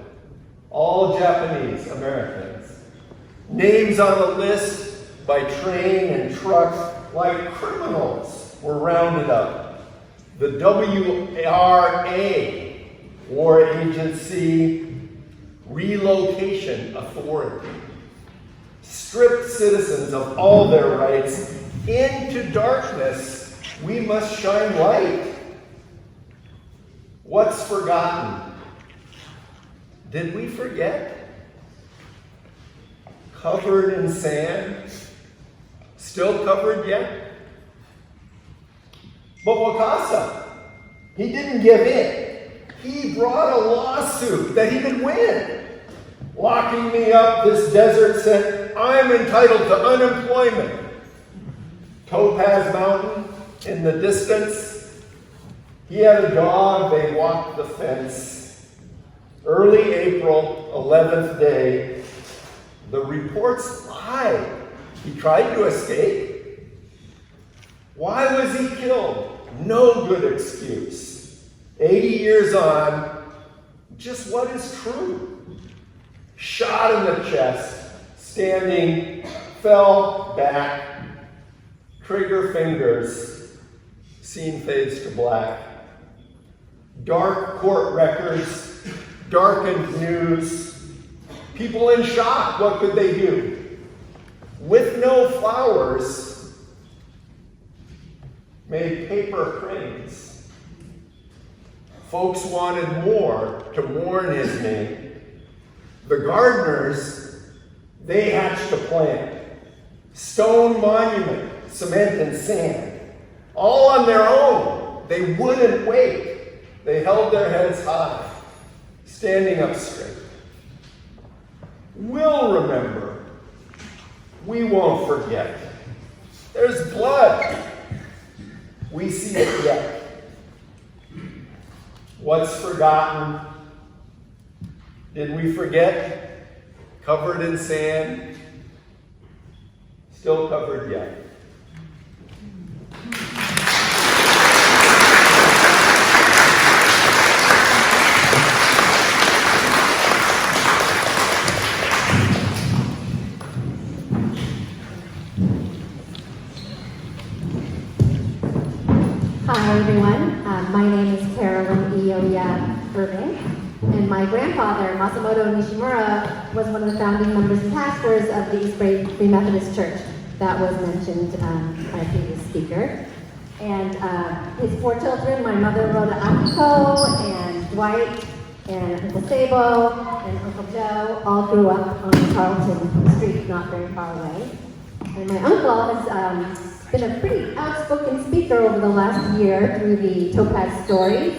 All Japanese Americans. Names on the list by train and truck like criminals were rounded up. The WRA, War Agency Relocation Authority, stripped citizens of all their rights. Into darkness we must shine light. What's forgotten? Did we forget? Covered in sand? Still covered yet? But Wakasa, he didn't give in. He brought a lawsuit that he could win. Locking me up, this desert said, I'm entitled to unemployment. Topaz Mountain in the distance. He had a dog, they walked the fence. Early April, 11th day, the reports lied. He tried to escape. Why was he killed? No good excuse. 80 years on, just what is true? Shot in the chest, standing, fell back, trigger fingers, scene fades to black. Dark court records, darkened news, people in shock, what could they do? With no flowers, made paper cranes. Folks wanted more to mourn his name. The gardeners, they hatched a plan. Stone monument, cement and sand. All on their own. They wouldn't wait. They held their heads high, standing up straight. We'll remember. We won't forget. There's blood. We see it yet. What's forgotten? Did we forget? Covered in sand? Still covered yet. Hi everyone, my name is Carolyn Ioya Irving, and my grandfather, Masamoto Nishimura, was one of the founding members and pastors of the East Bay Free Methodist Church that was mentioned by a previous speaker. And his 4 children, my mother, Rhoda Akiko, and Dwight, and Uncle Sabo, and Uncle Joe, all grew up on Carlton Street, not very far away. And my uncle has been a pretty outspoken speaker over the last year through the Topaz stories.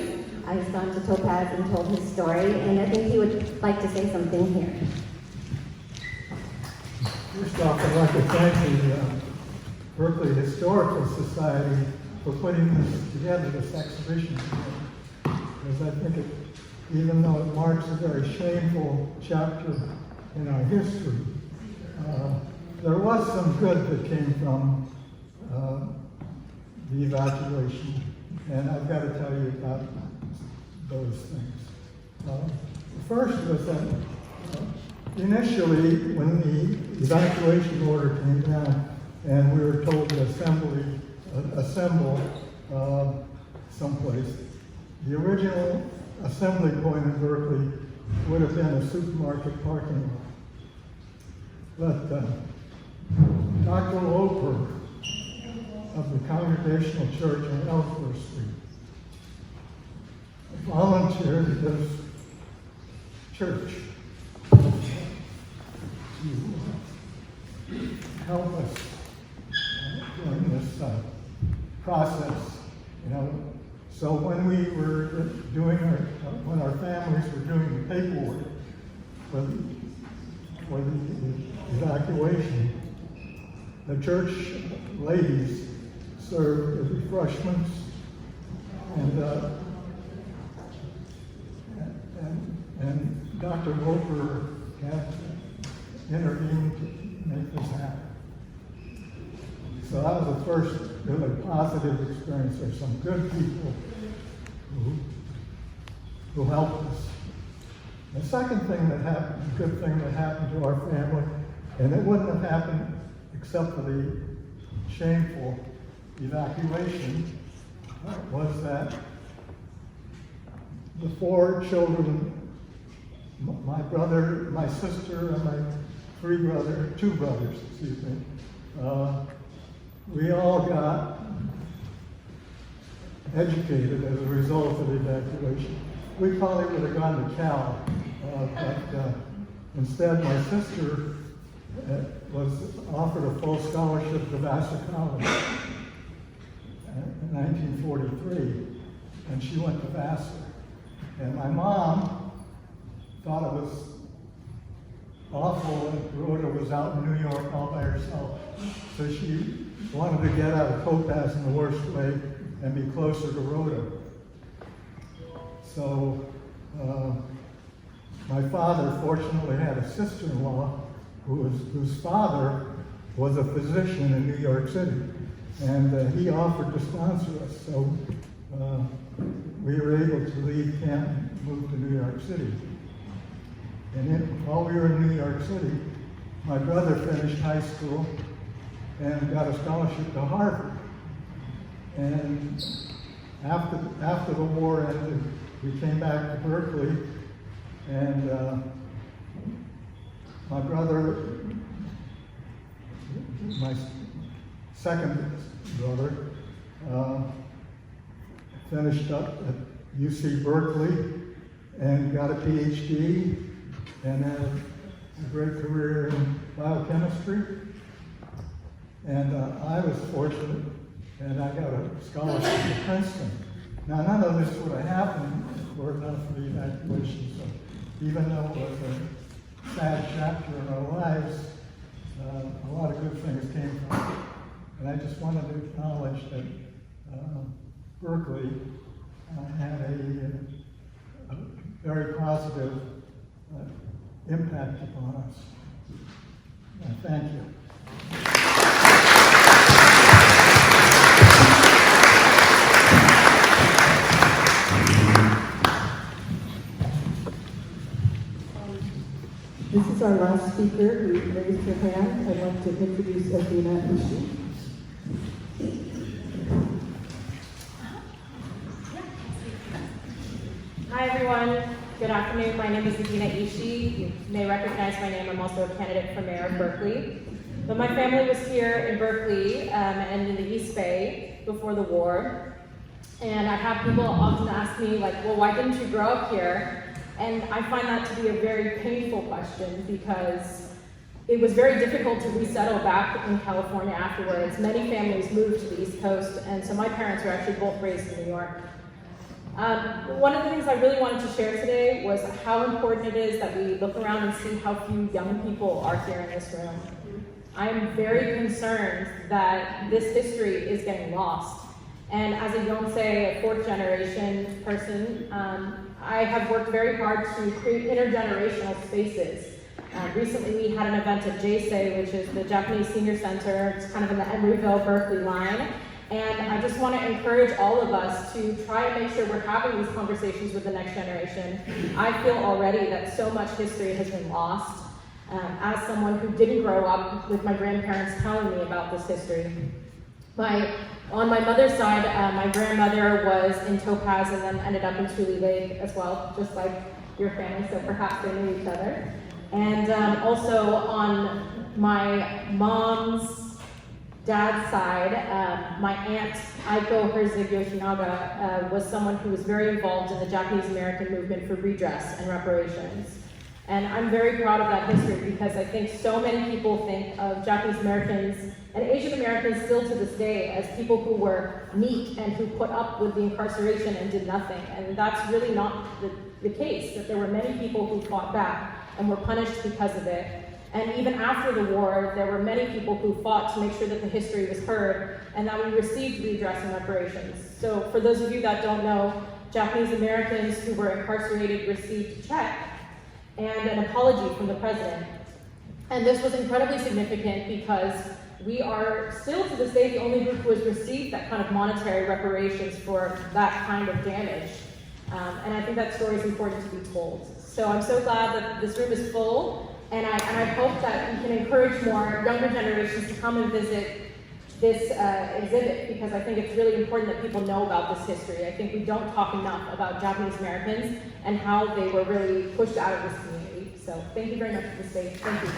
He's gone to Topaz and told his story, and I think he would like to say something here. First off, I'd like to thank the Berkeley Historical Society for putting this together, this exhibition together. Because I think even though it marks a very shameful chapter in our history, there was some good that came from the evacuation. And I've got to tell you about those things. The first was that initially, when the evacuation order came down and we were told to assemble someplace, the original assembly point in Berkeley would have been a supermarket parking lot. But Dr. Loper of the Congregational Church on Ellsworth Street volunteered his church to help us during this process. So when we were when our families were doing the paperwork for the evacuation, the church ladies served the refreshments and Dr. Roper had intervened to make this happen. So that was the first really positive experience. There's some good people who helped us. The second thing that happened, good thing that happened to our family, and it wouldn't have happened except for the shameful evacuation, was that the 4 children, my brother, my sister, and my 2 brothers, we all got educated as a result of the evacuation. We probably would have gone to Cal, but instead my sister was offered a full scholarship to Vassar College in 1943, and she went to Vassar. And my mom thought it was awful that Rhoda was out in New York all by herself. So she wanted to get out of Topaz in the worst way and be closer to Rhoda. So my father fortunately had a sister-in-law whose father was a physician in New York City. And he offered to sponsor us. So we were able to leave camp and move to New York City. And while we were in New York City, my brother finished high school and got a scholarship to Harvard. And after the war ended, we came back to Berkeley, and my brother, my second brother, finished up at UC Berkeley and got a PhD and had a great career in biochemistry. And I was fortunate, and I got a scholarship to Princeton. Now, none of this would have happened if it were not for the evacuation. So even though it was a sad chapter in our lives, a lot of good things came from it. And I just wanted to acknowledge that Berkeley had a very positive impact upon us. Thank you. This is our last speaker who raised her hand. I'd like to introduce Edwina Ishii. Hi everyone, good afternoon. My name is Edwina Ishii. You may recognize my name. I'm also a candidate for mayor of Berkeley. But my family was here in Berkeley and in the East Bay before the war. And I have people often ask me, like, well, why didn't you grow up here? And I find that to be a very painful question because it was very difficult to resettle back in California afterwards. Many families moved to the East Coast, and so my parents were actually both raised in New York. One of the things I really wanted to share today was how important it is that we look around and see how few young people are here in this room. I'm very concerned that this history is getting lost. And as a Yonsei, a 4th generation person, I have worked very hard to create intergenerational spaces. Recently we had an event at JSEI, which is the Japanese Senior Center. It's kind of in the Emeryville, Berkeley line. And I just want to encourage all of us to try and make sure we're having these conversations with the next generation. I feel already that so much history has been lost. As someone who didn't grow up with my grandparents telling me about this history. On my mother's side, my grandmother was in Topaz and then ended up in Tule Lake as well, just like your family, so perhaps they knew each other. And also on my mom's dad's side, my aunt Aiko Herzig Yoshinaga was someone who was very involved in the Japanese American movement for redress and reparations. And I'm very proud of that history because I think so many people think of Japanese Americans and Asian Americans still to this day as people who were meek and who put up with the incarceration and did nothing. And that's really not the case, that there were many people who fought back and were punished because of it. And even after the war, there were many people who fought to make sure that the history was heard and that we received redress and reparations. So for those of you that don't know, Japanese Americans who were incarcerated received a check and an apology from the president. And this was incredibly significant because we are still to this day the only group who has received that kind of monetary reparations for that kind of damage. And I think that story is important to be told. So I'm so glad that this room is full, and I hope that we can encourage more younger generations to come and visit this exhibit, because I think it's really important that people know about this history. I think we don't talk enough about Japanese Americans and how they were really pushed out of this community. So thank you very much for the stage. Thank you.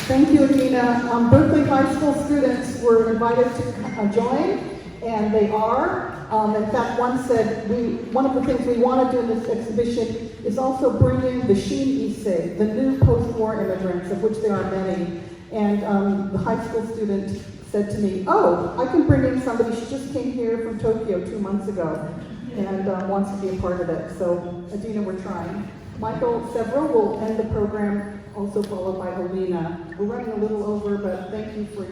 Thank you, Adina. Berkeley High School students were invited to join, and they are. In fact, one said, one of the things we want to do in this exhibition is also bring in the Shin Issei, the new post-war immigrants, of which there are many. And the high school student said to me, oh, I can bring in somebody, she just came here from Tokyo 2 months ago and wants to be a part of it. So, Adina, we're trying. Michael Severo will end the program, also followed by Alina. We're running a little over, but thank you for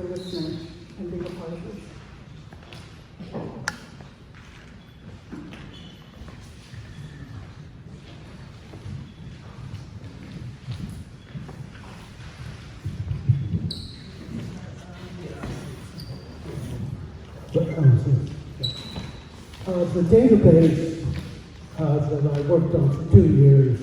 listening and being a part of this. The database that I worked on for 2 years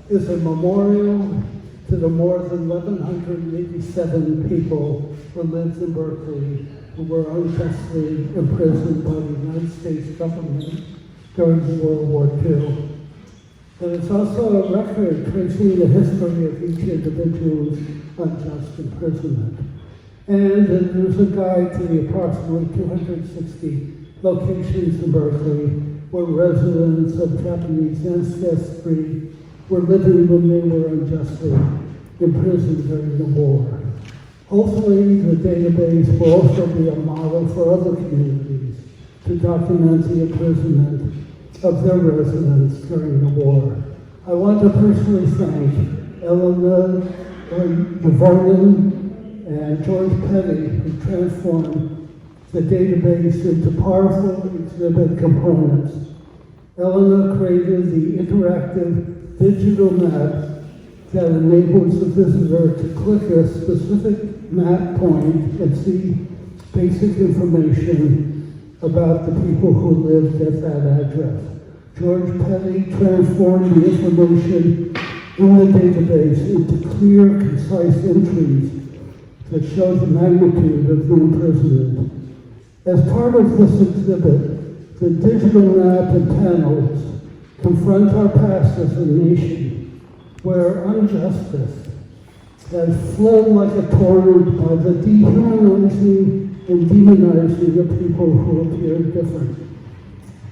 is a memorial to the more than 1,187 people who lived in Berkeley who were unjustly imprisoned by the United States government during World War II. And it's also a record tracing the history of each individual's unjust imprisonment. And there's a guide to the approximately 260 locations in Berkeley where residents of Japanese ancestry were living when they were unjustly imprisoned during the war. Hopefully, the database will also be a model for other communities to document the imprisonment of their residents during the war. I want to personally thank Elena Vernon and George Petty, who transformed the database into powerful exhibit components. Elena created the interactive digital map that enables the visitor to click a specific map point and see basic information about the people who lived at that address. George Petty transformed the information in the database into clear, concise entries that show the magnitude of the imprisonment. As part of this exhibit, the digital map and panels confront our past as a nation where injustice has flown like a torrent by the dehumanizing and demonizing of people who appear different.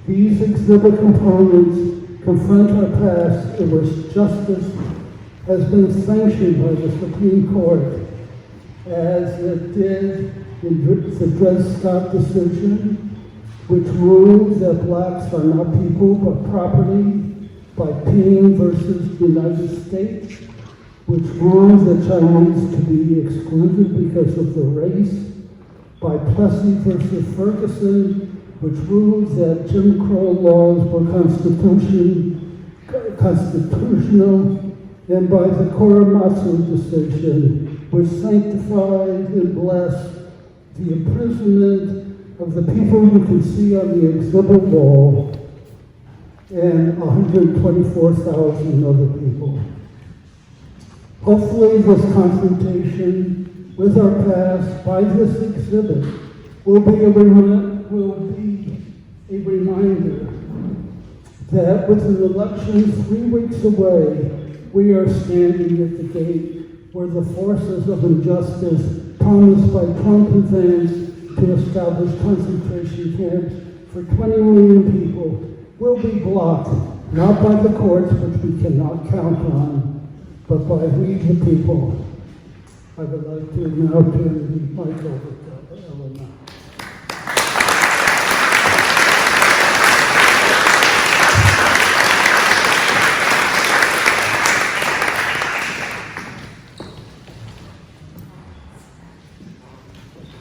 These exhibit components confront our past in which justice has been sanctioned by the Supreme Court, as it did in the Dred Scott decision, which ruled that blacks are not people but property, by Payne versus United States, which ruled the Chinese to be excluded because of their race, by Plessy versus Ferguson, which ruled that Jim Crow laws were constitutional and by the Korematsu decision, which sanctified and blessed the imprisonment of the people you can see on the exhibit wall and 124,000 other people. Hopefully this confrontation with our past by this exhibit will be a reminder that with an election 3 weeks away, we are standing at the gate where the forces of injustice promised by Trump and Vance to establish concentration camps for 20 million people will be blocked, not by the courts, which we cannot count on, but by we the people. I would like to now turn the mic over to Elena.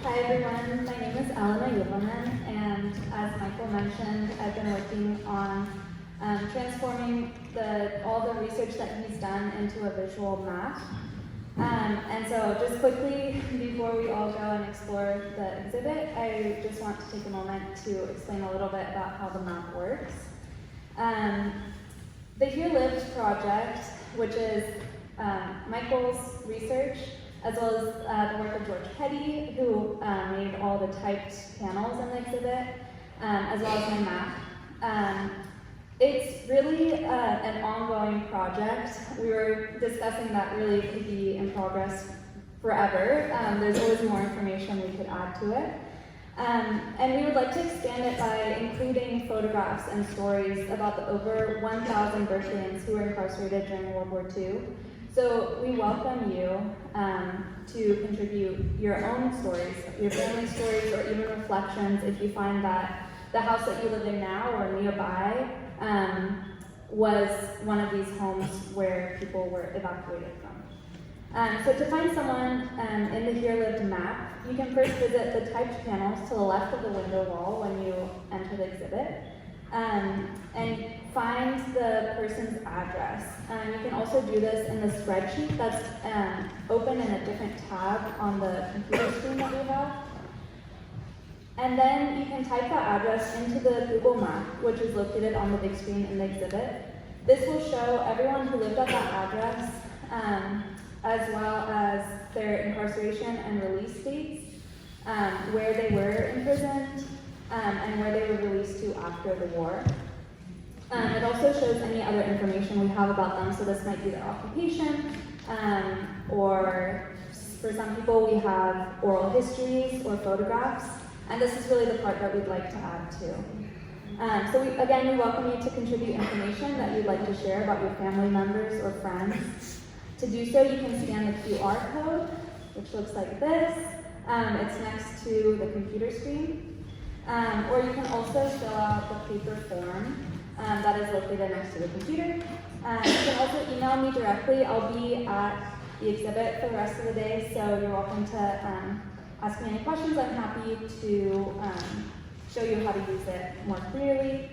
Hi everyone, my name is and as Michael mentioned, I've been working on transforming all the research that he's done into a visual map. And so just quickly, before we all go and explore the exhibit, I just want to take a moment to explain a little bit about how the map works. The Here Lived project, which is Michael's research, as well as the work of George Petty, who made all the typed panels in the exhibit, as well as my map. It's really an ongoing project. We were discussing that really could be in progress forever. There's always more information we could add to it. And we would like to expand it by including photographs and stories about the over 1,000 Berkeleyans who were incarcerated during World War II. So we welcome you to contribute your own stories, your family stories, or even reflections if you find that the house that you live in now or nearby was one of these homes where people were evacuated from. So to find someone in the Here Lived map, you can first visit the typed panels to the left of the window wall when you enter the exhibit, and find the person's address. You can also do this in the spreadsheet that's open in a different tab on the computer screen that we have. And then you can type that address into the Google map, which is located on the big screen in the exhibit. This will show everyone who lived at that address, as well as their incarceration and release dates, where they were imprisoned, and where they were released to after the war. It also shows any other information we have about them, so this might be their occupation, or for some people we have oral histories or photographs, and this is really the part that we'd like to add to. So again, we welcome you to contribute information that you'd like to share about your family members or friends. To do so, you can scan the QR code, which looks like this. It's next to the computer screen. Or you can also fill out the paper form that is located next to the computer. You can also email me directly. I'll be at the exhibit for the rest of the day, so you're welcome to ask me any questions. I'm happy to show you how to use it more clearly.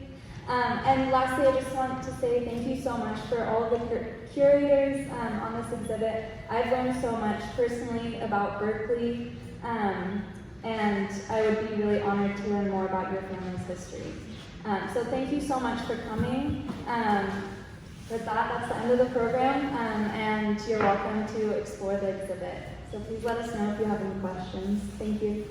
And lastly, I just want to say thank you so much for all of the curators on this exhibit. I've learned so much personally about Berkeley, and I would be really honored to learn more about your family's history. So thank you so much for coming. With that, that's the end of the program, and you're welcome to explore the exhibit. So please let us know if you have any questions. Thank you.